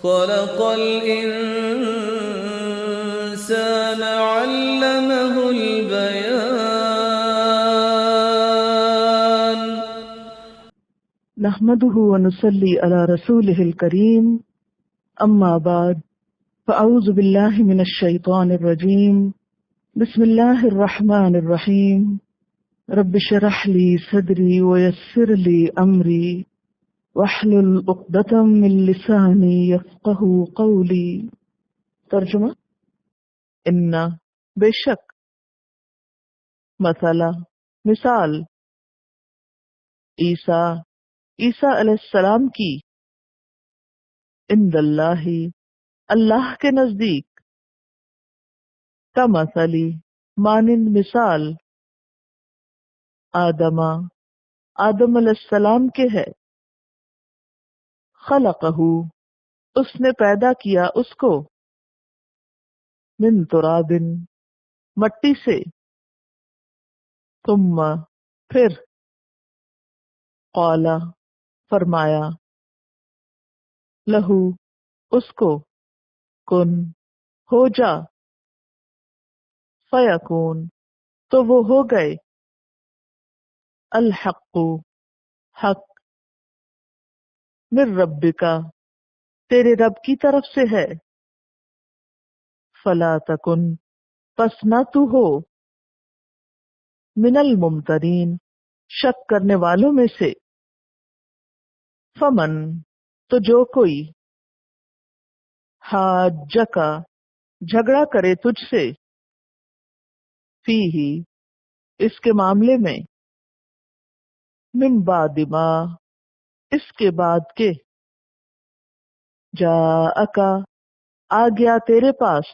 خلق الإنسان علمه البيان. نحمده ونصلي على رسوله الكريم، أما بعد، فأعوذ بالله من الشيطان الرجيم. بسم الله الرحمن الرحيم. رب اشرح لي صدري ويسر لي أمري واحلل عقدة من لساني يفقهوا قولي. ترجمہ: ان بے شک، مثلا مثال، عیسیٰ علیہ السلام کی، عند اللہ اللہ کے نزدیک، کمثلی مانند مثال، آدم علیہ السلام کے ہے، خلقہ اس نے پیدا کیا اس کو، من تراب مٹی سے، ثم پھر، قال فرمایا، لہو اس کو، کن ہو جا، فیکون تو وہ ہو گئے، الحق حق، من ربک تیرے رب کی طرف سے ہے، فلا تکن پس نہ تو ہو، من الممترین شک کرنے والوں میں سے، فمن تو جو کوئی، حاجک جھگڑا کرے تجھ سے، فیہ اس کے معاملے میں، من بعد ما اس کے بعد کے، جاءک آ گیا تیرے پاس،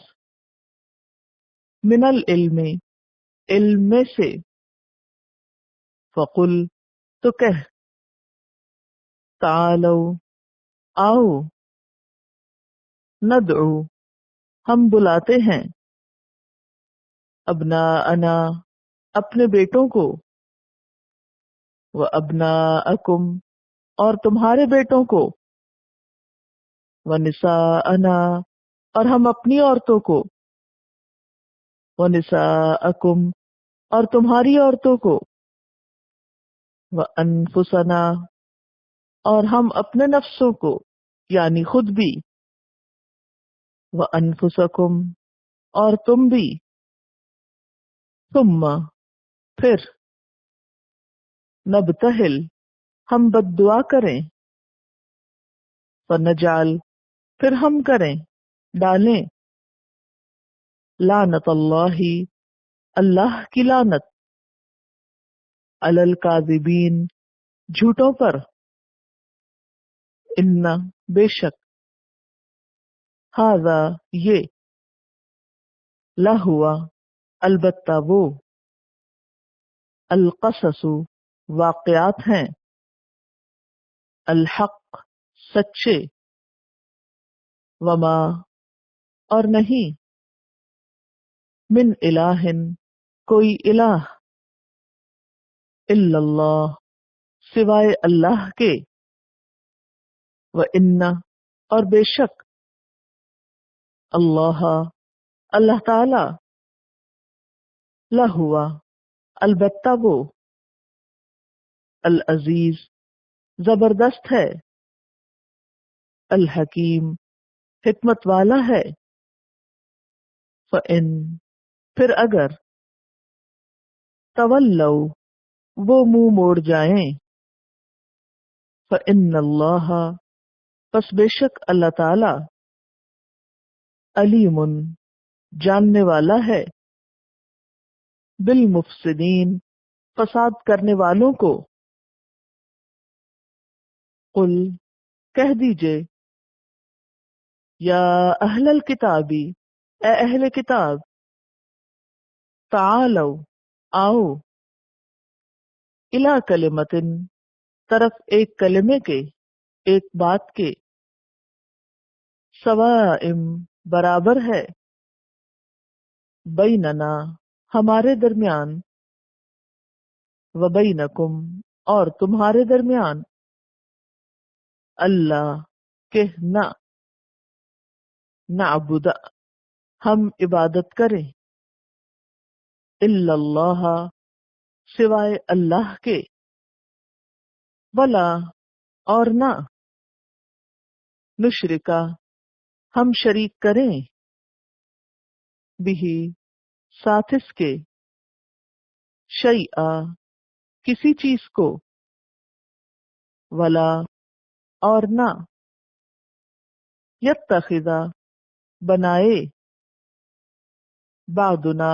من العلم علم میں سے، فقل تو کہہ، تعالو آؤ، ندعو ہم بلاتے ہیں، ابناءنا اپنے بیٹوں کو، وابناءکم اور تمہارے بیٹوں کو، ونساءنا اور ہم اپنی عورتوں کو، ونساءکم اور تمہاری عورتوں کو، وانفسنا اور ہم اپنے نفسوں کو یعنی خود بھی، وانفسکم اور تم بھی، ثم پھر، نبتہل ہم بد دعا کریں، فنجعل پھر ہم کریں ڈالیں، لعنت اللہ اللہ کی لعنت، علی الکاذبین جھوٹوں پر، ان بے شک، ھذا یہ، لہوا البتہ وہ، القصص واقعات ہیں، الحق سچے، وما اور نہیں، من الہ کوئی الہ، الا اللہ سوائے اللہ کے، وان اور بے شک، اللہ اللہ تعالی، لہوا البتہ وہ، العزیز زبردست ہے، الحکیم حکمت والا ہے، فإن پھر اگر، تولوا وہ منہ موڑ جائیں، فإن اللہ پس بے شک اللہ تعالی، علیم جاننے والا ہے، بالمفسدین فساد کرنے والوں کو، قل کہہ دیجئے، یا اہل الکتابی اے اہل کتاب، تعالو آؤ، الی کلمۃ طرف ایک کلمے کے، ایک بات کے، سواء برابر ہے، بیننا ہمارے درمیان، وبینکم اور تمہارے درمیان، اللہ کہ نہ نعبد ہم عبادت کریں، الا اللہ سوائے اللہ کے، ولا اور نہ، نشرکا ہم شریک کریں، بھی ساتھ اس کے، شیئا کسی چیز کو، ولا اور نہ، یتخذا بنائے، بعضنا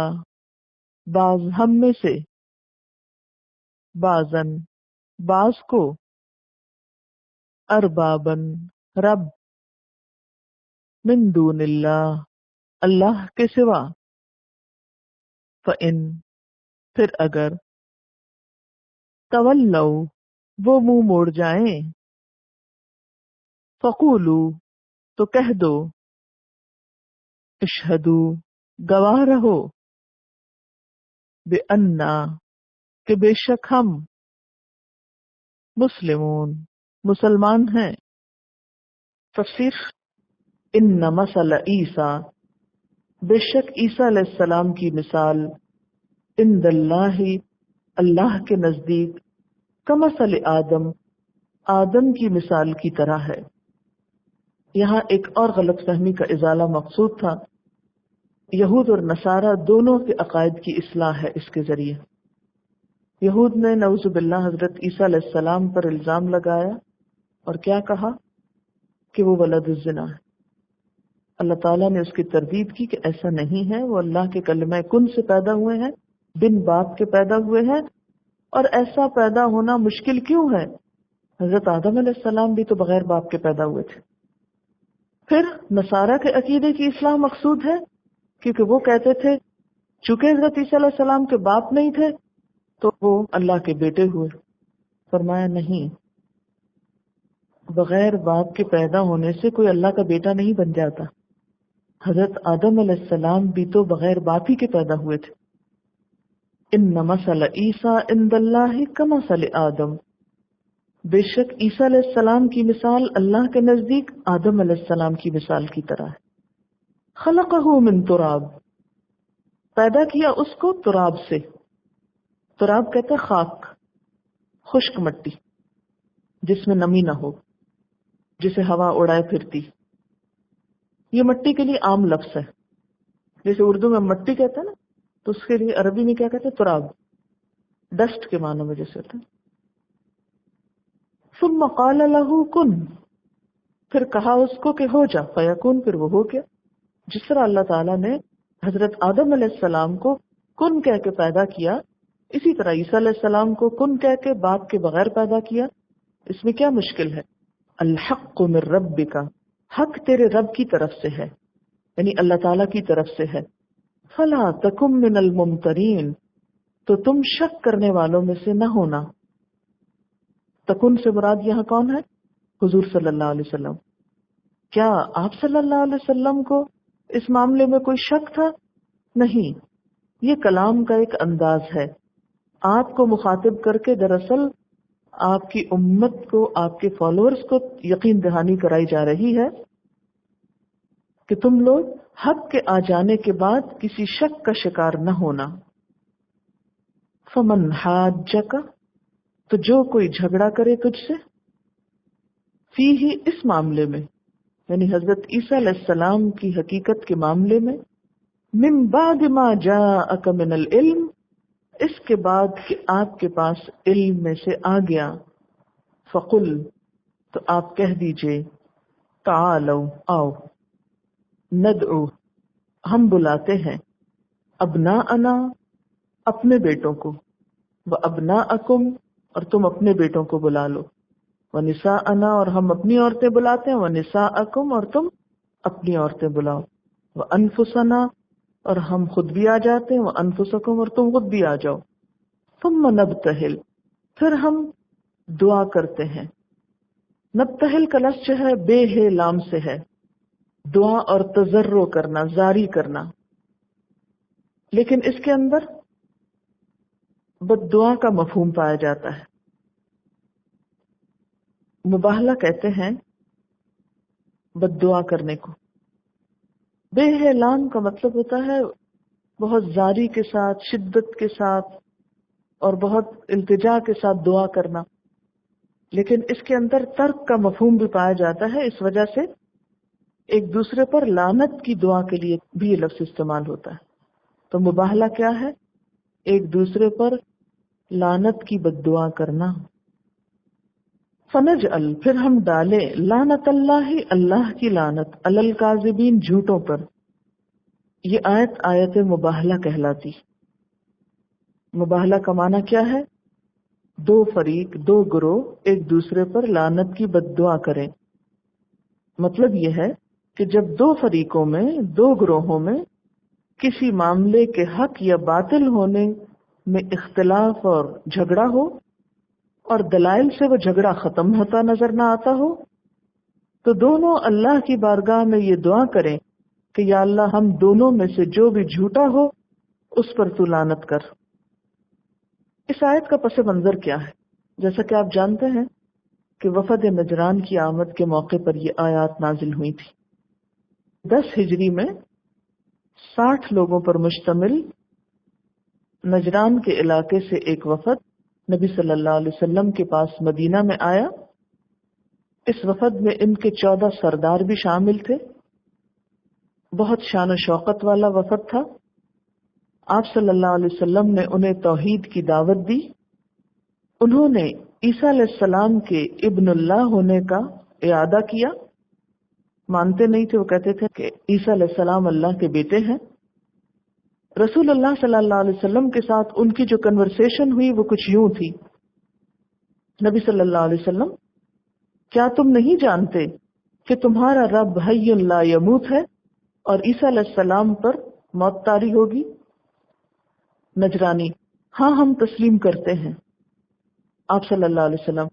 بعض ہم میں سے، بعضن بعض کو، اربابن رب، من دون اللہ اللہ کے سوا، فإن پھر اگر، تولوا وہ منہ موڑ جائیں، فقولو تو کہہ دو، اشہدو گواہ رہو، بأننا کہ بے شک ہم، مسلمون مسلمان ہیں۔ تفسیر، ان مثل عیسیٰ بے شک عیسیٰ علیہ السلام کی مثال، عند اللہ اللہ کے نزدیک، کمثل آدم آدم کی مثال کی طرح ہے۔ یہاں ایک اور غلط فہمی کا ازالہ مقصود تھا۔ یہود اور نصارہ دونوں کے عقائد کی اصلاح ہے اس کے ذریعے۔ یہود نے نعوذ باللہ حضرت عیسیٰ علیہ السلام پر الزام لگایا اور کیا کہا کہ وہ ولد الزنا ہے۔ اللہ تعالیٰ نے اس کی تردید کی کہ ایسا نہیں ہے، وہ اللہ کے کلمہ کن سے پیدا ہوئے ہیں، بن باپ کے پیدا ہوئے ہیں، اور ایسا پیدا ہونا مشکل کیوں ہے؟ حضرت آدم علیہ السلام بھی تو بغیر باپ کے پیدا ہوئے تھے۔ پھر نصارہ کے عقیدے کی اصلاح مقصود ہے، کیونکہ وہ کہتے تھے چونکہ حضرت عیسیٰ علیہ السلام کے باپ نہیں تھے تو وہ اللہ کے بیٹے ہوئے۔ فرمایا نہیں، بغیر باپ کے پیدا ہونے سے کوئی اللہ کا بیٹا نہیں بن جاتا۔ حضرت آدم علیہ السلام بھی تو بغیر باپ ہی کے پیدا ہوئے تھے۔ ان مثل عیسیٰ عند اللہ کمثل آدم، بے شک عیسیٰ علیہ السلام کی مثال اللہ کے نزدیک آدم علیہ السلام کی مثال کی طرح ہے۔ خلقہ من تراب، پیدا کیا اس کو تراب سے۔ تراب کہتے ہیں خاک، خشک مٹی جس میں نمی نہ ہو، جسے ہوا اڑائے پھرتی۔ یہ مٹی کے لیے عام لفظ ہے، جیسے اردو میں مٹی کہتے ہیں نا، تو اس کے لیے عربی میں کیا کہتے ہیں؟ تراب، ڈسٹ کے معنی میں جیسے ہوتا ہے۔ ثم قال له کن، پھر کہا اس کو کہ ہو جا، فیکون، پھر وہ ہو گیا۔ جس طرح اللہ تعالیٰ نے حضرت آدم علیہ السلام کو کن کہہ کے پیدا کیا، اسی طرح عیسیٰ علیہ السلام کو کن کہہ کے باپ کے بغیر پیدا کیا۔ اس میں کیا مشکل ہے؟ الحق من ربک، حق تیرے رب کی طرف سے ہے، یعنی اللہ تعالیٰ کی طرف سے ہے۔ فلا تکن من الممترین، تو تم شک کرنے والوں میں سے نہ ہونا۔ تکن سے مراد یہاں کون ہے؟ حضور صلی اللہ علیہ وسلم۔ کیا آپ صلی اللہ علیہ وسلم کو اس معاملے میں کوئی شک تھا؟ نہیں، یہ کلام کا ایک انداز ہے، آپ کو مخاطب کر کے دراصل آپ کی امت کو، آپ کے فالوورز کو یقین دہانی کرائی جا رہی ہے کہ تم لوگ حق کے آ جانے کے بعد کسی شک کا شکار نہ ہونا۔ فمن حاجک، تو جو کوئی جھگڑا کرے تجھ سے، فیہ اس معاملے میں، یعنی حضرت عیسیٰ علیہ السلام کی حقیقت کے معاملے میں، من بعد ما جاءک من العلم، اس کے بعد کہ آپ کے پاس علم میں سے آ گیا، فقل، تو آپ کہہ دیجئے، تعالو، آؤ، ندعو، ہم بلاتے ہیں، ابناءنا، اپنے بیٹوں کو، وابناءکم، اور تم اپنے بیٹوں کو بلا لو، ونساءنا، اور ہم اپنی عورتیں بلاتے ہیں، ونساءکم، اور تم اپنی عورتیں بلاؤ، وانفسنا، اور ہم خود بھی آ جاتے ہیں، وانفسکم، اور تم خود بھی آ جاؤ، ثم نبتہل، پھر ہم دعا کرتے ہیں۔ نبتہل کا لفظ جو ہے بے ہے لام سے ہے، دعا اور تضرع کرنا، زاری کرنا، لیکن اس کے اندر بد دعا کا مفہوم پایا جاتا ہے۔ مباہلہ کہتے ہیں بد دعا کرنے کو، بے اعلان کا مطلب ہوتا ہے بہت زاری کے ساتھ، شدت کے ساتھ اور بہت التجا کے ساتھ دعا کرنا، لیکن اس کے اندر ترک کا مفہوم بھی پایا جاتا ہے، اس وجہ سے ایک دوسرے پر لعنت کی دعا کے لیے بھی یہ لفظ استعمال ہوتا ہے۔ تو مباہلہ کیا ہے؟ ایک دوسرے پر لعنت کی بد دعا کرنا۔ فنجعل، پھر ہم ڈالیں، لعنت اللہ، اللہ کی لعنت، علی الکاذبین، جھوٹوں پر۔ یہ آیت مباہلہ کہلاتی۔ مباہلہ کا معنی کیا ہے؟ دو فریق، دو گروہ ایک دوسرے پر لعنت کی بد دعا کریں۔ مطلب یہ ہے کہ جب دو فریقوں میں، دو گروہوں میں کسی معاملے کے حق یا باطل ہونے میں اختلاف اور جھگڑا ہو اور دلائل سے وہ جھگڑا ختم ہوتا نظر نہ آتا ہو، تو دونوں اللہ کی بارگاہ میں یہ دعا کریں کہ یا اللہ، ہم دونوں میں سے جو بھی جھوٹا ہو اس پر تو لعنت کر۔ اس آیت کا پس منظر کیا ہے؟ جیسا کہ آپ جانتے ہیں کہ وفد نجران کی آمد کے موقع پر یہ آیات نازل ہوئی تھی۔ 10 ہجری میں 60 لوگوں پر مشتمل نجران کے علاقے سے ایک وفد نبی صلی اللہ علیہ وسلم کے پاس مدینہ میں آیا۔ اس وفد میں ان کے 14 سردار بھی شامل تھے۔ بہت شان و شوقت والا وفد تھا۔ آپ صلی اللہ علیہ وسلم نے انہیں توحید کی دعوت دی۔ انہوں نے عیسیٰ علیہ السلام کے ابن اللہ ہونے کا اعادہ کیا۔ مانتے نہیں تھے، وہ کہتے تھے کہ عیسیٰ علیہ السلام اللہ کے بیٹے ہیں۔ رسول اللہ صلی اللہ علیہ وسلم کے ساتھ ان کی جو کنورسیشن ہوئی وہ کچھ یوں تھی: نبی صلی اللہ علیہ وسلم، کیا تم نہیں جانتے کہ تمہارا رب حی لا یموت ہے اور عیسیٰ علیہ السلام پر موت طاری ہوگی؟ نجرانی: ہاں، ہم تسلیم کرتے ہیں۔ آپ صلی اللہ علیہ وسلم: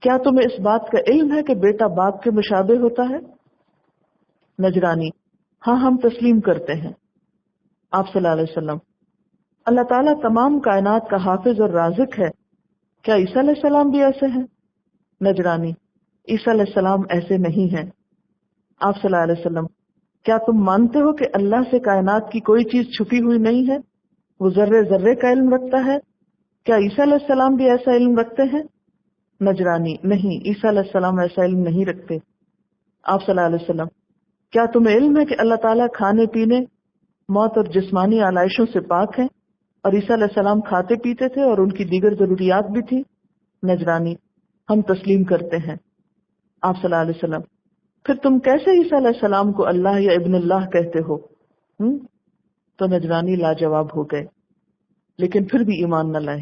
کیا تمہیں اس بات کا علم ہے کہ بیٹا باپ کے مشابہ ہوتا ہے؟ نجرانی: ہاں، ہم تسلیم کرتے ہیں۔ آپ صلی اللہ علیہ وسلم: اللہ تعالیٰ تمام کائنات کا حافظ اور رازق ہے، کیا عیسیٰ علیہ السلام بھی ایسے ہیں؟ نجرانی: عیسیٰ علیہ السلام ایسے نہیں ہیں۔ آپ صلی اللہ علیہ وسلم: کیا تم مانتے ہو کہ اللہ سے کائنات کی کوئی چیز چھپی ہوئی نہیں ہے؟ وہ ذرے ذرے کا علم رکھتا ہے، کیا عیسیٰ علیہ السلام بھی ایسا علم رکھتے ہیں؟ نجرانی: نہیں، عیسیٰ علیہ السلام ایسا علم نہیں رکھتے۔ آپ صلی اللہ علیہ وسلم: کیا تمہیں علم ہے کہ اللہ تعالیٰ کھانے پینے، موت اور جسمانی آلائشوں سے پاک ہیں، اور عیسیٰ علیہ السلام کھاتے پیتے تھے اور ان کی دیگر ضروریات بھی تھی؟ نجرانی: ہم تسلیم کرتے ہیں۔ آپ صلی اللہ علیہ وسلم: پھر تم کیسے عیسیٰ علیہ السلام کو اللہ یا ابن اللہ کہتے ہو؟ تو نجرانی لاجواب ہو گئے، لیکن پھر بھی ایمان نہ لائے۔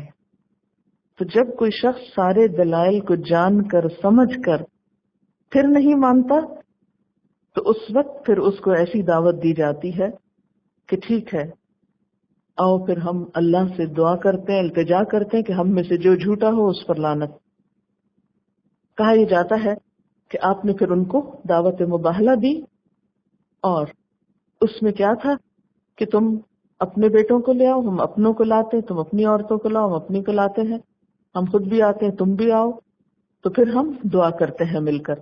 تو جب کوئی شخص سارے دلائل کو جان کر سمجھ کر پھر نہیں مانتا، تو اس وقت پھر اس کو ایسی دعوت دی جاتی ہے کہ ٹھیک ہے، آؤ پھر ہم اللہ سے دعا کرتے ہیں، التجا کرتے ہیں کہ ہم میں سے جو جھوٹا ہو اس پر لعنت۔ کہا یہ جاتا ہے کہ آپ نے پھر ان کو دعوت مباہلہ دی، اور اس میں کیا تھا کہ تم اپنے بیٹوں کو لے آؤ، ہم اپنوں کو لاتے ہیں، تم اپنی عورتوں کو لاؤ، ہم اپنی کو لاتے ہیں، ہم خود بھی آتے ہیں، تم بھی آؤ، تو پھر ہم دعا کرتے ہیں مل کر۔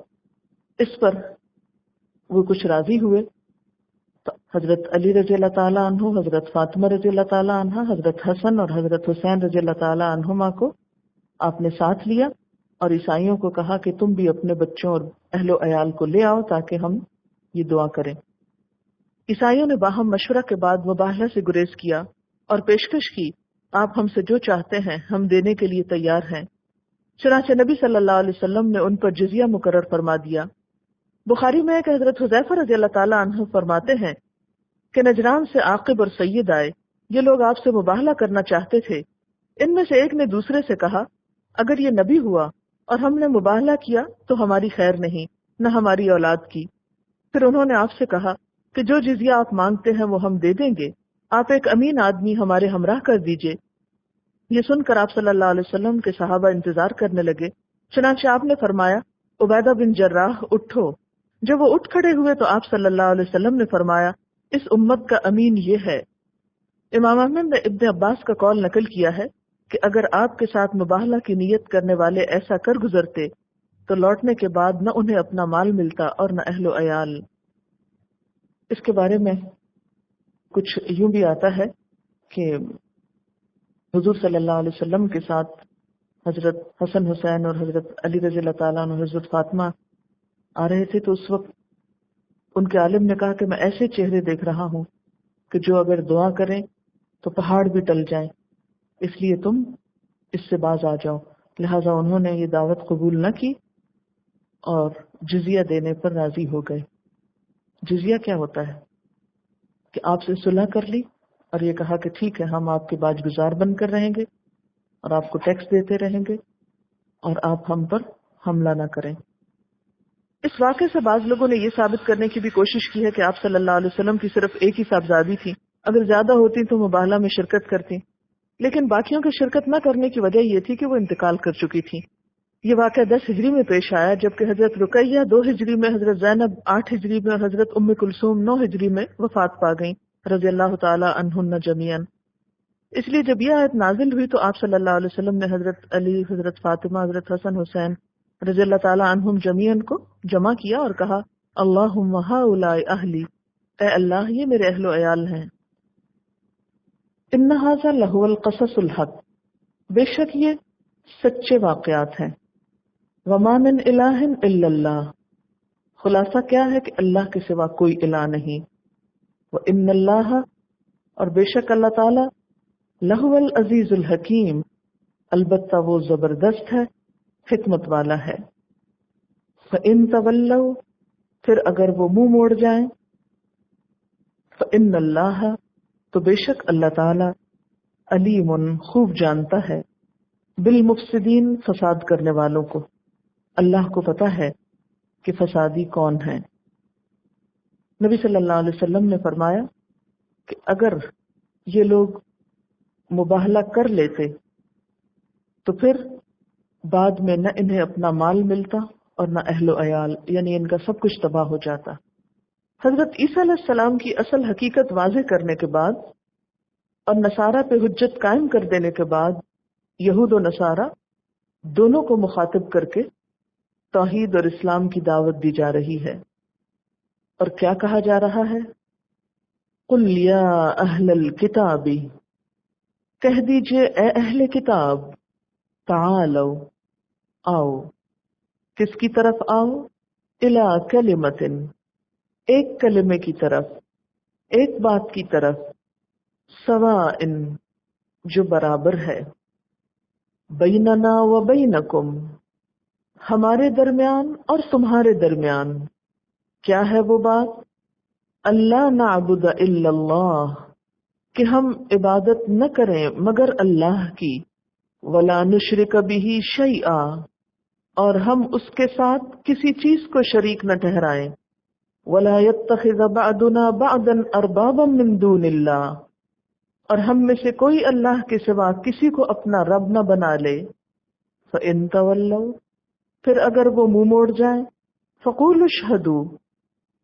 اس پر وہ کچھ راضی ہوئے، تو حضرت علی رضی اللہ تعالیٰ عنہ، حضرت فاطمہ رضی اللہ تعالیٰ عنہ، حضرت حسن اور حضرت حسین رضی اللہ تعالیٰ عنہما کو آپ نے ساتھ لیا اور عیسائیوں کو کہا کہ تم بھی اپنے بچوں اور اہل و عیال کو لے آؤ تاکہ ہم یہ دعا کریں۔ عیسائیوں نے باہم مشورہ کے بعد مباہلہ سے گریز کیا اور پیشکش کی، آپ ہم سے جو چاہتے ہیں ہم دینے کے لیے تیار ہیں۔ چنانچہ نبی صلی اللہ علیہ وسلم نے ان پر جزیہ مقرر فرما دیا۔ بخاری میں ہے کہ حضرت حذیفہ رضی اللہ تعالیٰ عنہ فرماتے ہیں کہ نجران سے عاقب اور سید آئے، یہ لوگ آپ سے مباہلہ کرنا چاہتے تھے۔ ان میں سے ایک نے دوسرے سے کہا، اگر یہ نبی ہوا اور ہم نے مباہلہ کیا تو ہماری خیر نہیں، نہ ہماری اولاد کی۔ پھر انہوں نے آپ سے کہا کہ جو جزیہ آپ مانگتے ہیں وہ ہم دے دیں گے، آپ ایک امین آدمی ہمارے ہمراہ کر دیجئے۔ یہ سن کر آپ صلی اللہ علیہ وسلم کے صحابہ انتظار کرنے لگے۔ چنانچہ آپ نے فرمایا، عبیدہ بن جراح اٹھو۔ جب وہ اٹھ کھڑے ہوئے تو آپ صلی اللہ علیہ وسلم نے فرمایا، اس امت کا امین یہ ہے۔ امام احمد نے ابن عباس کا قول نقل کیا ہے کہ اگر آپ کے ساتھ مباہلہ کی نیت کرنے والے ایسا کر گزرتے تو لوٹنے کے بعد نہ انہیں اپنا مال ملتا اور نہ اہل و عیال۔ اس کے بارے میں کچھ یوں بھی آتا ہے کہ حضور صلی اللہ علیہ وسلم کے ساتھ حضرت حسن حسین اور حضرت علی رضی اللہ تعالیٰ عنہ حضرت فاطمہ آ رہے تھے، تو اس وقت ان کے عالم نے کہا کہ میں ایسے چہرے دیکھ رہا ہوں کہ جو اگر دعا کریں تو پہاڑ بھی ٹل جائیں، اس لیے تم اس سے باز آ جاؤ. لہٰذا انہوں نے یہ دعوت قبول نہ کی اور جزیہ دینے پر راضی ہو گئے. جزیہ کیا ہوتا ہے کہ آپ سے صلح کر لی اور یہ کہا کہ ٹھیک ہے ہم آپ کے باج گزار بن کر رہیں گے اور آپ کو ٹیکس دیتے رہیں گے اور آپ ہم پر حملہ نہ کریں. اس واقعے سے بعض لوگوں نے یہ ثابت کرنے کی بھی کوشش کی ہے کہ آپ صلی اللہ علیہ وسلم کی صرف ایک ہی صاحبزادی تھی، اگر زیادہ ہوتی تو مباہلہ میں شرکت کرتی، لیکن باقیوں کی شرکت نہ کرنے کی وجہ یہ تھی کہ وہ انتقال کر چکی تھی. یہ واقعہ 10 ہجری میں پیش آیا، جبکہ حضرت رقیہ 2 ہجری میں، حضرت زینب 8 ہجری میں اور حضرت ام کلثوم 9 ہجری میں وفات پا گئیں رضی اللہ تعالی عنہن جمیعاً. اس لیے جب یہ آیت نازل ہوئی تو آپ صلی اللہ علیہ وسلم نے حضرت علی، حضرت فاطمہ، حضرت حسن حسین رضی اللہ تعالی عنہم جمیعاً کو جمع کیا اور کہا اللہم ہؤلاء اہلی، اے اللہ یہ میرے اہل و عیال ہیں. ان ھذا لہو القصص الحق، بے شک یہ سچے واقعات ہیں. وما من الہ الا اللہ، خلاصہ کیا ہے کہ اللہ کے سوا کوئی الہ نہیں. وان اللہ، اور بے شک اللہ تعالی، لہو العزیز الحکیم، البتہ وہ زبردست ہے، حکمت والا ہے. فَإِن تَوَلَّوْا، پھر اگر وہ منہ موڑ جائیں، فَإِنَّ اللَّهَ، تو بے شک اللہ تعالی، علیم، خوب جانتا ہے، بالمفسدین، فساد کرنے والوں کو. اللہ کو پتا ہے کہ فسادی کون ہے. نبی صلی اللہ علیہ وسلم نے فرمایا کہ اگر یہ لوگ مباہلہ کر لیتے تو پھر بعد میں نہ انہیں اپنا مال ملتا اور نہ اہل و عیال، یعنی ان کا سب کچھ تباہ ہو جاتا. حضرت عیسیٰ علیہ السلام کی اصل حقیقت واضح کرنے کے بعد اور نصارہ پہ حجت قائم کر دینے کے بعد یہود و نصارہ دونوں کو مخاطب کر کے توحید اور اسلام کی دعوت دی جا رہی ہے. اور کیا کہا جا رہا ہے؟ قل یا اہل الکتاب، کہہ دیجئے اے اہل کتاب، تعالوا، آؤ. کس کی طرف آؤ؟ الی کلمۃ، ایک کلمے کی طرف، ایک بات کی طرف، سواء، جو برابر ہے، بیننا و بینکم، ہمارے درمیان اور تمہارے درمیان. کیا ہے وہ بات؟ اللہ نعبد الا اللہ، کہ ہم عبادت نہ کریں مگر اللہ کی، ولا نشرک بہ شیئا، اور ہم اس کے ساتھ کسی چیز کو شریک نہ ٹھہرائیں، ولا يتخذ بعضنا بعضا اربابا من دون اللہ، اور ہم میں سے کوئی اللہ کے سوا کسی کو اپنا رب نہ بنا لے. فإن تولوا، پھر اگر وہ منہ موڑ جائیں، فقولوا اشہدوا،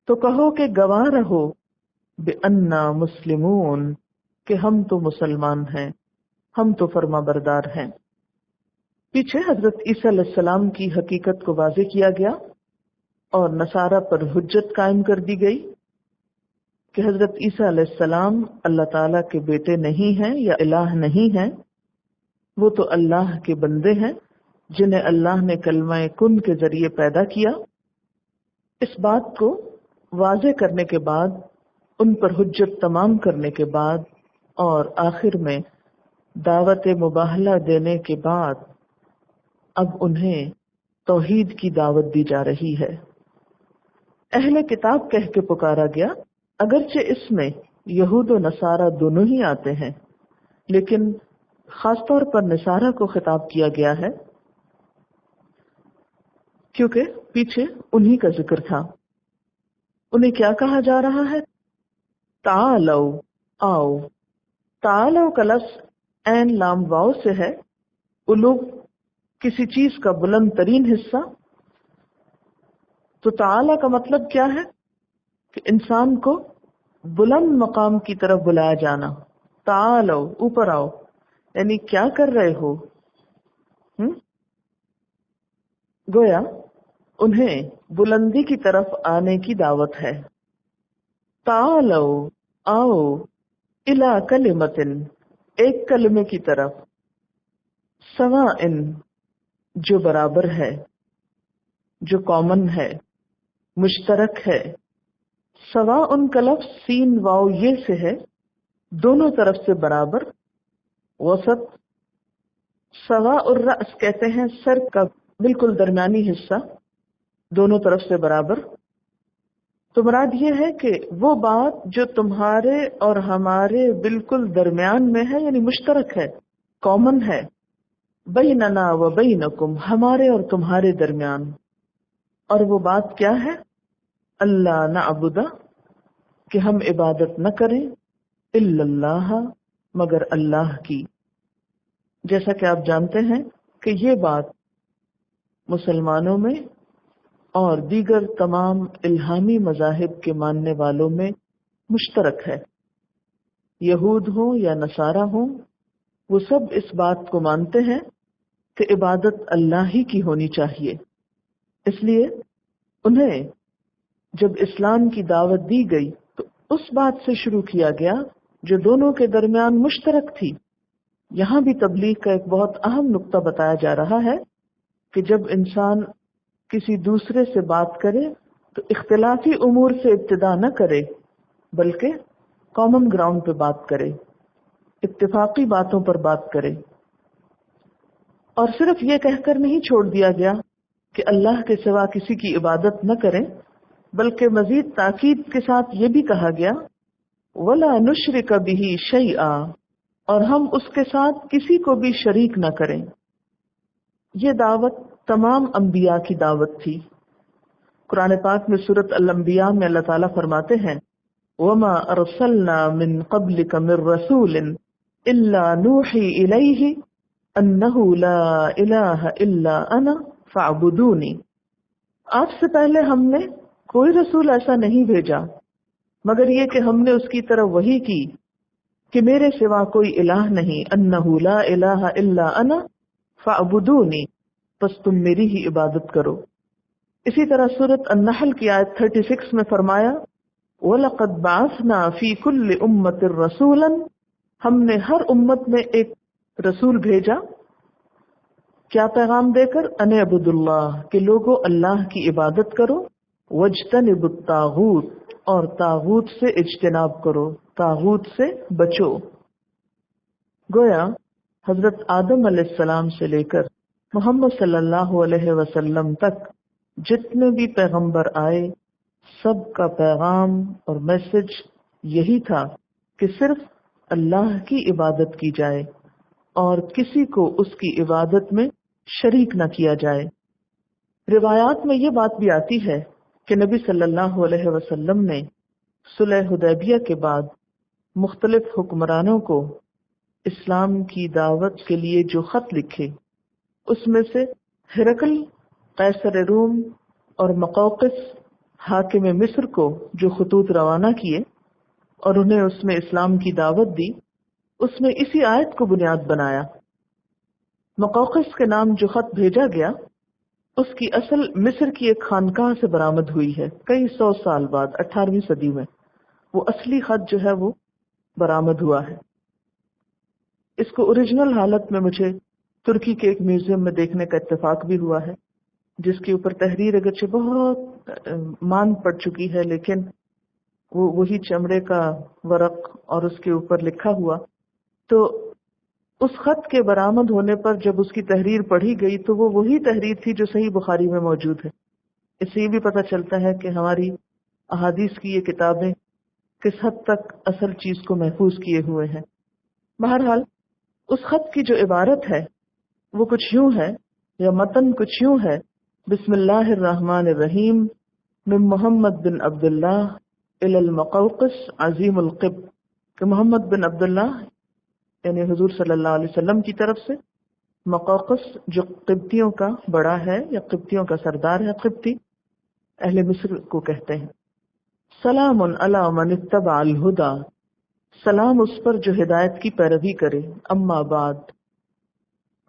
تو کہو کہ گواہ رہو، بأننا مسلمون، کہ ہم تو مسلمان ہیں، ہم تو فرما بردار ہیں. پیچھے حضرت عیسیٰ علیہ السلام کی حقیقت کو واضح کیا گیا اور نصارہ پر حجت قائم کر دی گئی کہ حضرت عیسیٰ علیہ السلام اللہ تعالیٰ کے بیٹے نہیں ہیں یا الہ نہیں ہیں، وہ تو اللہ کے بندے ہیں جنہیں اللہ نے کلمہ کن کے ذریعے پیدا کیا. اس بات کو واضح کرنے کے بعد، ان پر حجت تمام کرنے کے بعد اور آخر میں دعوت مباہلہ دینے کے بعد اب انہیں توحید کی دعوت دی جا رہی ہے. اہل کتاب کہہ کے پکارا گیا، اگرچہ اس میں یہود و نصارہ دونوں ہی آتے ہیں، لیکن خاص طور پر نصارہ کو خطاب کیا گیا ہے کیونکہ پیچھے انہی کا ذکر تھا. انہیں کیا کہا جا رہا ہے؟ تعالوا، آؤ. تعالوا کا لفظ عین لام واو سے ہے. علو کسی چیز کا بلند ترین حصہ. تو تعالی کا مطلب کیا ہے؟ کہ انسان کو بلند مقام کی طرف بلایا جانا. تعالوا، اوپر آؤ، یعنی کیا کر رہے ہو؟ گویا انہیں بلندی کی طرف آنے کی دعوت ہے. تعالو آؤ الا کلمتن ایک کلمے کی طرف، سواءن جو برابر ہے، جو کامن ہے، مشترک ہے. سواء کا لفظ سین واو یہ سے ہے، دونوں طرف سے برابر. وسط، سواء الرأس کہتے ہیں سر کا بالکل درمیانی حصہ، دونوں طرف سے برابر. تو مراد یہ ہے کہ وہ بات جو تمہارے اور ہمارے بالکل درمیان میں ہے، یعنی مشترک ہے، کامن ہے. بیننا و بینکم ہمارے اور تمہارے درمیان. اور وہ بات کیا ہے؟ اللہ نعبد کہ ہم عبادت نہ کریں، الا اللہ مگر اللہ کی. جیسا کہ آپ جانتے ہیں کہ یہ بات مسلمانوں میں اور دیگر تمام الہامی مذاہب کے ماننے والوں میں مشترک ہے. یہود ہوں یا نصارہ ہوں، وہ سب اس بات کو مانتے ہیں کہ عبادت اللہ ہی کی ہونی چاہیے. اس لیے انہیں جب اسلام کی دعوت دی گئی تو اس بات سے شروع کیا گیا جو دونوں کے درمیان مشترک تھی. یہاں بھی تبلیغ کا ایک بہت اہم نقطہ بتایا جا رہا ہے کہ جب انسان کسی دوسرے سے بات کرے تو اختلافی امور سے ابتدا نہ کرے، بلکہ کامن گراؤنڈ پہ بات کرے، اتفاقی باتوں پر بات کرے. اور صرف یہ کہہ کر نہیں چھوڑ دیا گیا کہ اللہ کے سوا کسی کی عبادت نہ کریں، بلکہ مزید تاکید کے ساتھ یہ بھی کہا گیا وَلَا نُشْرِكَ بِهِ شَيْئًا اور ہم اس کے ساتھ کسی کو بھی شریک نہ کریں. یہ دعوت تمام انبیاء کی دعوت تھی. قرآن پاک میں سورۃ الانبیاء میں اللہ تعالیٰ فرماتے ہیں وَمَا أَرْسَلْنَا مِن قَبْلِكَ مِن رَّسُولٍ إِلَّا نُوحِي إِلَيْهِ أَنَّهُ لَا إِلَٰهَ إِلَّا أَنَا فَاعْبُدُونِي. آپ سے پہلے ہم نے کوئی رسول ایسا نہیں بھیجا مگر یہ کہ ہم نے اس کی طرف وحی کی کہ میرے سوا کوئی الہ نہیں، انہ لا الہ الا انا فاعبدونی، پس تم میری ہی عبادت کرو. اسی طرح سورۃ النحل کی آیت 36 میں فرمایا وَلَقَدْ بَعَثْنَا فِي كُلِّ أُمَّةٍ رَسُولًا ہم نے ہر امت میں ایک رسول بھیجا. کیا پیغام دے کر؟ ان اعبدوا اللہ کہ لوگو اللہ کی عبادت کرو، واجتنبوا الطاغوت اور طاغوت سے اجتناب کرو، طاغوت سے بچو. گویا حضرت آدم علیہ السلام سے لے کر محمد صلی اللہ علیہ وسلم تک جتنے بھی پیغمبر آئے، سب کا پیغام اور میسج یہی تھا کہ صرف اللہ کی عبادت کی جائے اور کسی کو اس کی عبادت میں شریک نہ کیا جائے. روایات میں یہ بات بھی آتی ہے کہ نبی صلی اللہ علیہ وسلم نے صلح حدیبیہ کے بعد مختلف حکمرانوں کو اسلام کی دعوت کے لیے جو خط لکھے، اس میں سے ہرقل قیصر روم اور مقوقس حاکم مصر کو جو خطوط روانہ کیے اور انہیں اس میں اسلام کی دعوت دی، اس میں اسی آیت کو بنیاد بنایا. مقوقس کے نام جو خط بھیجا گیا اس کی اصل مصر کی ایک خانقاہ سے برآمد ہوئی ہے. کئی 100 سال بعد 18ویں صدی میں وہ اصلی خط جو ہے وہ برآمد ہوا ہے. اس کو اوریجنل حالت میں مجھے ترکی کے ایک میوزیم میں دیکھنے کا اتفاق بھی ہوا ہے، جس کے اوپر تحریر اگرچہ بہت مان پڑ چکی ہے، لیکن وہ وہی چمڑے کا ورق اور اس کے اوپر لکھا ہوا. تو اس خط کے برآمد ہونے پر جب اس کی تحریر پڑھی گئی تو وہ وہی تحریر تھی جو صحیح بخاری میں موجود ہے. اس سے یہ بھی پتہ چلتا ہے کہ ہماری احادیث کی یہ کتابیں کس حد تک اصل چیز کو محفوظ کیے ہوئے ہیں. بہرحال اس خط کی جو عبارت ہے وہ کچھ یوں ہے، یا متن کچھ یوں ہے: بسم اللہ الرحمن الرحیم من محمد بن عبداللہ الی المقوقس عظیم القبط، کہ محمد بن عبداللہ یعنی حضور صلی اللہ علیہ وسلم کی طرف سے مقوقس جو قبطیوں کا بڑا ہے یا قبطیوں کا سردار ہے، قبطی اہل مصر کو کہتے ہیں. سلام علی من اتبع الہدی، سلام اس پر جو ہدایت کی پیروی کرے. اما بعد،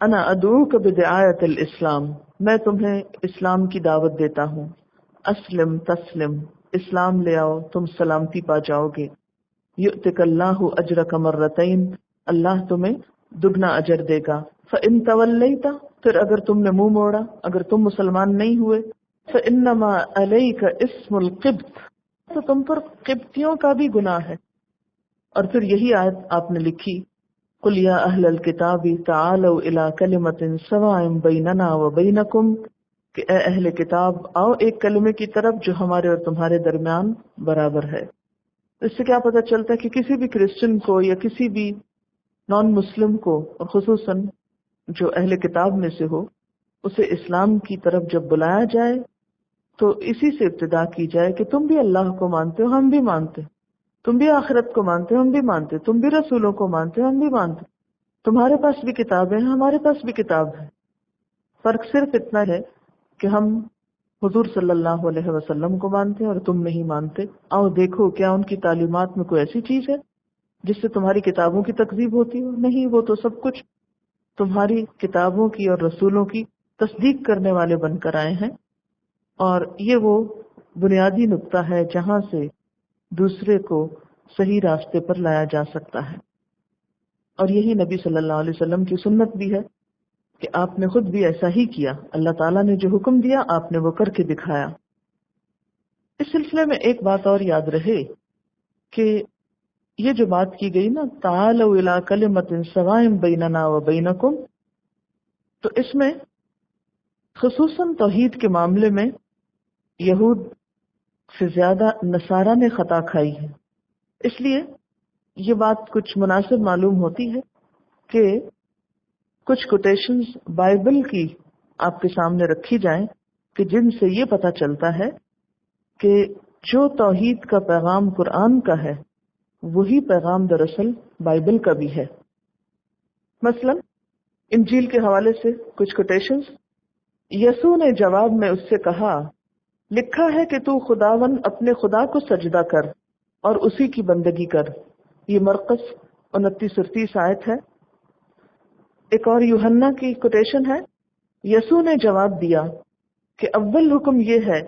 انا ادعوک بدعایت الاسلام، میں تمہیں اسلام کی دعوت دیتا ہوں. اسلم تسلم، اسلام لے آؤ تم سلامتی پا جاؤ گے. یؤتک اللہ اجرک مرتین، اللہ تمہیں دگنا اجر دے گا. فإن تولیت، پھر اگر تم نے منہ موڑا، اگر تم مسلمان نہیں ہوئے، فإنما علیک اسم القبط، تو تم پر قبطیوں کا بھی گناہ ہے. اور پھر یہی آیت آپ نے لکھی، قل یا اہل الکتاب تعالوا الی کلمۃ سواء بیننا وبینکم، کہ اے اہل کتاب آؤ ایک کلمے کی طرف جو ہمارے اور تمہارے درمیان برابر ہے. اس سے کیا پتہ چلتا ہے کہ کسی بھی کرسچن کو یا کسی بھی نان مسلم کو، اور خصوصاً جو اہل کتاب میں سے ہو، اسے اسلام کی طرف جب بلایا جائے تو اسی سے ابتدا کی جائے کہ تم بھی اللہ کو مانتے ہو، ہم بھی مانتے، تم بھی آخرت کو مانتے ہو، ہم بھی مانتے، تم بھی رسولوں کو مانتے ہو، ہم بھی مانتے، تمہارے پاس بھی کتابیں ہیں، ہمارے پاس بھی کتاب ہے. فرق صرف اتنا ہے کہ ہم حضور صلی اللہ علیہ وسلم کو مانتے ہیں اور تم نہیں مانتے. آؤ دیکھو کیا ان کی تعلیمات میں کوئی ایسی چیز ہے جس سے تمہاری کتابوں کی تکذیب ہوتی ہو؟ نہیں، وہ تو سب کچھ تمہاری کتابوں کی اور رسولوں کی تصدیق کرنے والے بن کر آئے ہیں. اور یہ وہ بنیادی نقطہ ہے جہاں سے دوسرے کو صحیح راستے پر لایا جا سکتا ہے. اور یہی نبی صلی اللہ علیہ وسلم کی سنت بھی ہے کہ آپ نے خود بھی ایسا ہی کیا. اللہ تعالیٰ نے جو حکم دیا آپ نے وہ کر کے دکھایا. اس سلسلے میں ایک بات اور یاد رہے کہ یہ جو بات کی گئی نا، تعالوا الی کلمۃ سواء بیننا وبینکم، تو اس میں خصوصاً توحید کے معاملے میں یہود سے زیادہ نصارہ نے خطا کھائی ہے. اس لیے یہ بات کچھ مناسب معلوم ہوتی ہے کہ کچھ کوٹیشنز بائبل کی آپ کے سامنے رکھی جائیں کہ جن سے یہ پتہ چلتا ہے کہ جو توحید کا پیغام قرآن کا ہے وہی پیغام دراصل بائبل کا بھی ہے. مثلا انجیل کے حوالے سے کچھ کوٹیشنز. یسوع نے جواب میں اس سے کہا، لکھا ہے کہ تو خداوند اپنے خدا کو سجدہ کر اور اسی کی بندگی کر. یہ مرقس 29-30 آیت ہے. ایک اور یوحنا کی کوٹیشن ہے، یسوع نے جواب دیا کہ اول حکم یہ ہے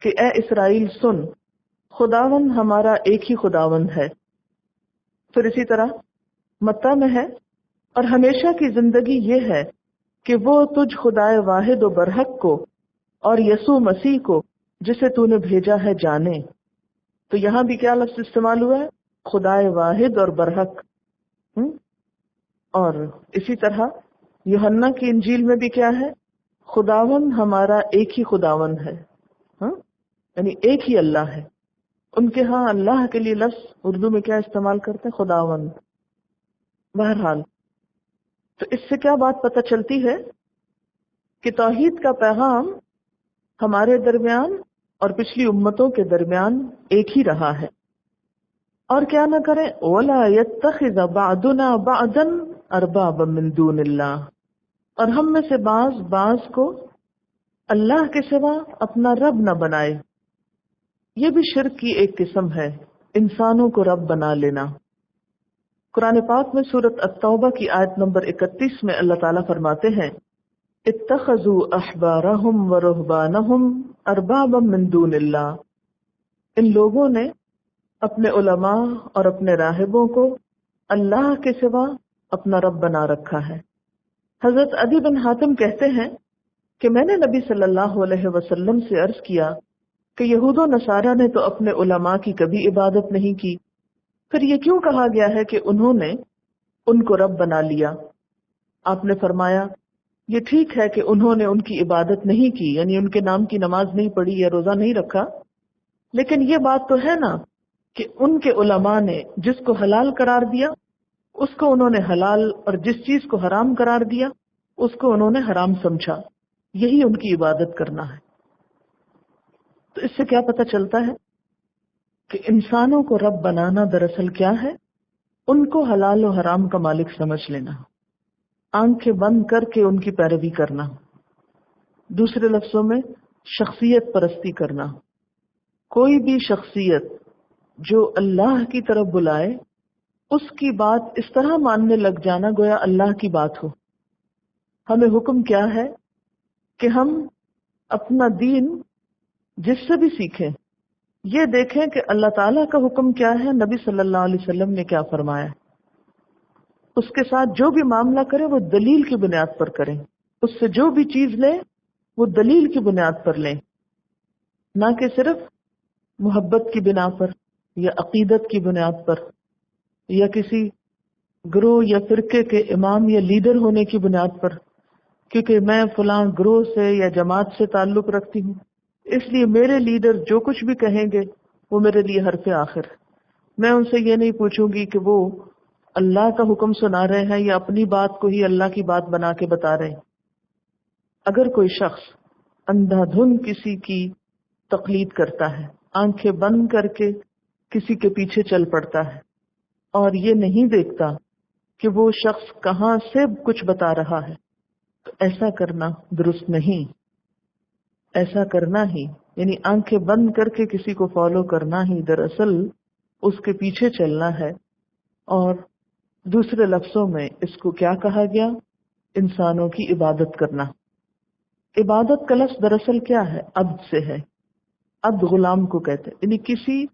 کہ اے اسرائیل سن، خداوند ہمارا ایک ہی خداوند ہے. پھر اسی طرح متی میں ہے، اور ہمیشہ کی زندگی یہ ہے کہ وہ تجھ خدائے واحد و برحق کو اور یسوع مسیح کو جسے تو نے بھیجا ہے جانے. تو یہاں بھی کیا لفظ استعمال ہوا ہے؟ خدائے واحد اور برحق. اور اسی طرح یوحنا کی انجیل میں بھی کیا ہے؟ خداوند ہمارا ایک ہی خداوند ہے، یعنی ایک ہی اللہ ہے. ان کے ہاں اللہ کے لیے لفظ اردو میں کیا استعمال کرتے ہیں؟ خداوند. بہرحال تو اس سے کیا بات پتہ چلتی ہے کہ توحید کا پیغام ہمارے درمیان اور پچھلی امتوں کے درمیان ایک ہی رہا ہے. اور کیا نہ کریں، وَلَا يَتَّخِذَ بَعْضُنَا بَعْضًا أَرْبَابًا مِّن دُونِ اللَّهِ، اور ہم میں سے بعض کو اللہ کے سوا اپنا رب نہ بنائے. یہ بھی شرک کی ایک قسم ہے، انسانوں کو رب بنا لینا. قرآن پاک میں سورۃ التوبہ کی آیت نمبر 31 میں اللہ تعالیٰ فرماتے ہیں، اتخذوا احبارهم ورهبانهم اربابا من دون اللہ. ان لوگوں نے اپنے علماء اور اپنے راہبوں کو اللہ کے سوا اپنا رب بنا رکھا ہے. حضرت عدی بن حاتم کہتے ہیں کہ میں نے نبی صلی اللہ علیہ وسلم سے عرض کیا کہ یہود و نصارہ نے تو اپنے علماء کی کبھی عبادت نہیں کی، پھر یہ کیوں کہا گیا ہے کہ انہوں نے ان کو رب بنا لیا؟ آپ نے فرمایا، یہ ٹھیک ہے کہ انہوں نے ان کی عبادت نہیں کی، یعنی ان کے نام کی نماز نہیں پڑھی یا روزہ نہیں رکھا، لیکن یہ بات تو ہے نا کہ ان کے علماء نے جس کو حلال قرار دیا اس کو انہوں نے حلال، اور جس چیز کو حرام قرار دیا اس کو انہوں نے حرام سمجھا. یہی ان کی عبادت کرنا ہے. تو اس سے کیا پتہ چلتا ہے کہ انسانوں کو رب بنانا دراصل کیا ہے؟ ان کو حلال و حرام کا مالک سمجھ لینا، آنکھیں بند کر کے ان کی پیروی کرنا. دوسرے لفظوں میں شخصیت پرستی کرنا. کوئی بھی شخصیت جو اللہ کی طرف بلائے اس کی بات اس طرح ماننے لگ جانا گویا اللہ کی بات ہو. ہمیں حکم کیا ہے کہ ہم اپنا دین جس سے بھی سیکھیں، یہ دیکھیں کہ اللہ تعالیٰ کا حکم کیا ہے، نبی صلی اللہ علیہ وسلم نے کیا فرمایا، اس کے ساتھ جو بھی معاملہ کریں وہ دلیل کی بنیاد پر کریں، اس سے جو بھی چیز لیں وہ دلیل کی بنیاد پر لیں، نہ کہ صرف محبت کی بنا پر یا عقیدت کی بنیاد پر یا کسی گروہ یا فرقے کے امام یا لیڈر ہونے کی بنیاد پر، کیونکہ میں فلاں گروہ سے یا جماعت سے تعلق رکھتی ہوں اس لیے میرے لیڈر جو کچھ بھی کہیں گے وہ میرے لیے حرف آخر۔ میں ان سے یہ نہیں پوچھوں گی کہ وہ اللہ کا حکم سنا رہے ہیں یا اپنی بات کو ہی اللہ کی بات بنا کے بتا رہے ہیں۔ اگر کوئی شخص اندھا دھند کسی کی تقلید کرتا ہے، آنکھیں بند کر کے کسی کے پیچھے چل پڑتا ہے اور یہ نہیں دیکھتا کہ وہ شخص کہاں سے کچھ بتا رہا ہے، تو ایسا کرنا درست نہیں۔ ایسا کرنا ہی یعنی آنکھیں بند کر کے کسی کو فالو کرنا ہی دراصل اس کے پیچھے چلنا ہے۔ اور دوسرے لفظوں میں اس کو کیا کہا گیا؟ انسانوں کی عبادت کرنا۔ عبادت کا لفظ دراصل کیا ہے؟ عبد سے ہے۔ عبد غلام کو کہتے ہیں، یعنی کسی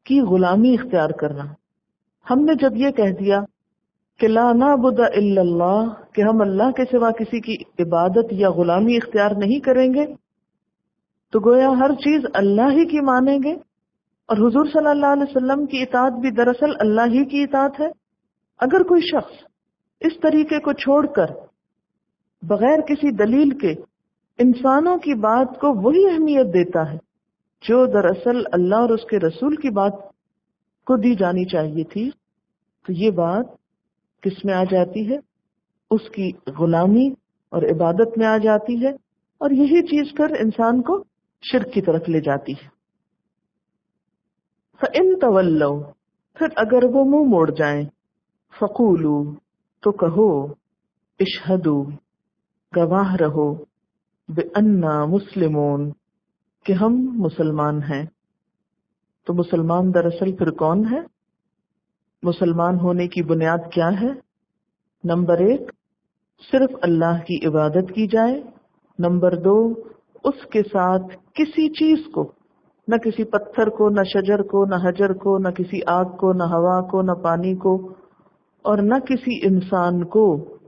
کی غلامی اختیار کرنا۔ ہم نے جب یہ کہہ دیا کہ لا نعبد الا اللہ، کہ ہم اللہ کے سوا کسی کی عبادت یا غلامی اختیار نہیں کریں گے، تو گویا ہر چیز اللہ ہی کی مانیں گے، اور حضور صلی اللہ علیہ وسلم کی اطاعت بھی دراصل اللہ ہی کی اطاعت ہے۔ اگر کوئی شخص اس طریقے کو چھوڑ کر بغیر کسی دلیل کے انسانوں کی بات کو وہی اہمیت دیتا ہے جو دراصل اللہ اور اس کے رسول کی بات کو دی جانی چاہیے تھی، تو یہ بات کس میں آ جاتی ہے؟ اس کی غلامی اور عبادت میں آ جاتی ہے، اور یہی چیز پھر انسان کو شرک کی طرف لے جاتی ہے۔ فَإِن تَوَلَّوْا، پھر اگر وہ منہ موڑ جائیں، فَقُولُوا، تو کہو، اشہدوا، گواہ رہو، بِأَنَّا مُسْلِمُونَ، کہ ہم مسلمان ہیں۔ تو مسلمان دراصل پھر کون ہے؟ مسلمان ہونے کی بنیاد کیا ہے؟ نمبر 1، صرف اللہ کی عبادت کی جائے۔ نمبر 2، اس کے ساتھ کسی چیز کو، نہ کسی پتھر کو، نہ شجر کو، نہ حجر کو، نہ کسی آگ کو، نہ ہوا کو، نہ پانی کو، اور نہ کسی انسان کو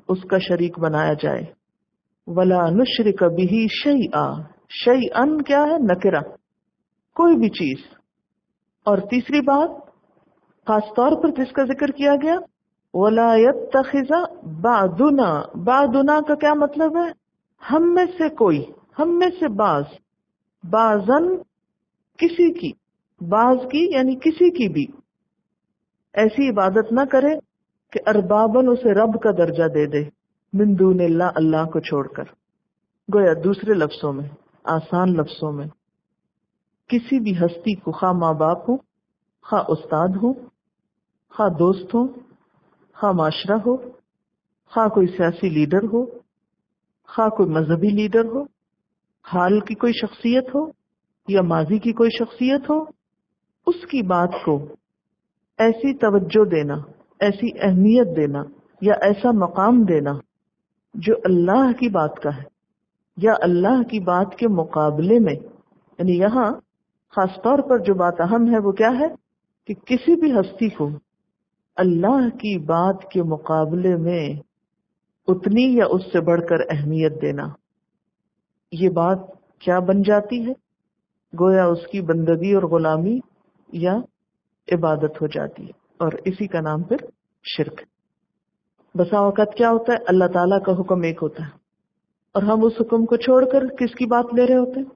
اس کا شریک بنایا جائے۔ وَلَا نُشْرِكَ بِهِ شَيْئًا، شَيْئًا کیا ہے؟ نکرہ، کوئی بھی چیز۔ اور تیسری بات خاص طور پر جس کا ذکر کیا گیا، وَلَا يَتَّخِذَ بَعْضُنَا، بَعْضُنَا کا کیا مطلب ہے؟ ہم میں سے کوئی، ہم میں سے بعض، بعضاً کسی کی، بعض کی یعنی کسی کی بھی ایسی عبادت نہ کرے کہ ارباباً اسے رب کا درجہ دے دے، من دون اللہ، اللہ کو چھوڑ کر۔ گویا دوسرے لفظوں میں، آسان لفظوں میں، کسی بھی ہستی کو، خواہ ماں باپ ہو، خواہ استاد ہو، خواہ دوست ہو، خواہ معاشرہ ہو، خواہ کوئی سیاسی لیڈر ہو، خواہ کوئی مذہبی لیڈر ہو، حال کی کوئی شخصیت ہو یا ماضی کی کوئی شخصیت ہو، اس کی بات کو ایسی توجہ دینا، ایسی اہمیت دینا یا ایسا مقام دینا جو اللہ کی بات کا ہے یا اللہ کی بات کے مقابلے میں، یعنی یہاں خاص طور پر جو بات اہم ہے وہ کیا ہے کہ کسی بھی ہستی کو اللہ کی بات کے مقابلے میں اتنی یا اس سے بڑھ کر اہمیت دینا۔ یہ بات کیا بن جاتی ہے؟ گویا اس کی بندگی اور غلامی یا عبادت ہو جاتی ہے، اور اسی کا نام پھر شرک۔ بسا اوقات کیا ہوتا ہے، اللہ تعالیٰ کا حکم ایک ہوتا ہے اور ہم اس حکم کو چھوڑ کر کس کی بات لے رہے ہوتے ہیں؟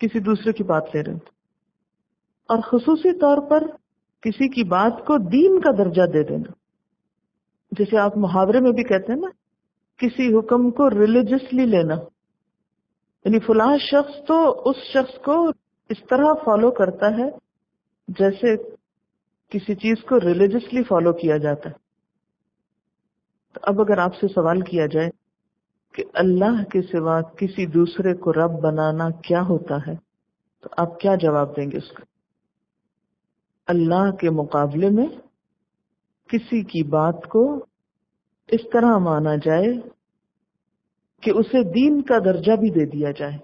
کسی دوسرے کی بات لے رہے ہوتے ہیں، اور خصوصی طور پر کسی کی بات کو دین کا درجہ دے دینا۔ جیسے آپ محاورے میں بھی کہتے ہیں نا، کسی حکم کو ریلیجسلی لینا، یعنی فلاں شخص تو اس شخص کو اس طرح فالو کرتا ہے جیسے کسی چیز کو ریلیجسلی فالو کیا جاتا ہے۔ تو اب اگر آپ سے سوال کیا جائے کہ اللہ کے سوا کسی دوسرے کو رب بنانا کیا ہوتا ہے، تو آپ کیا جواب دیں گے اس کا؟ اللہ کے مقابلے میں کسی کی بات کو اس طرح مانا جائے کہ اسے دین کا درجہ بھی دے دیا جائے۔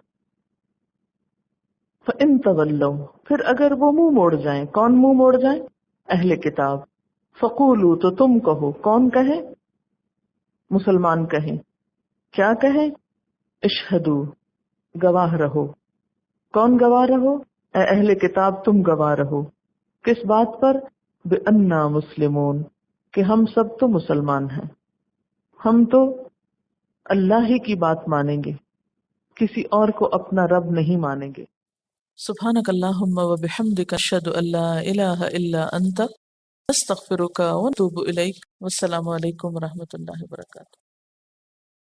فَإِن تَوَلَّوْا، پھر اگر وہ منہ موڑ جائیں، کون منہ موڑ جائیں؟ اہل کتاب. فَقُولُوا، تو تم کہو. کون کہے؟ مسلمان کہیں. کیا کہیں؟ اشہدو، گواہ رہو. کون گواہ رہو؟ اے اہل کتاب تم گواہ رہو. کس بات پر؟ بِأَنَّا مسلمون، کہ ہم سب تو مسلمان ہیں. ہم تو اللہ ہی کی بات مانیں گے، کسی اور کو اپنا رب نہیں مانیں گے. سبحانک اللہم و بحمدک اشہد ان لا الہ الا انت استغفرک و اتوب الیک. والسلام علیکم و رحمۃ اللہ وبرکاتہ.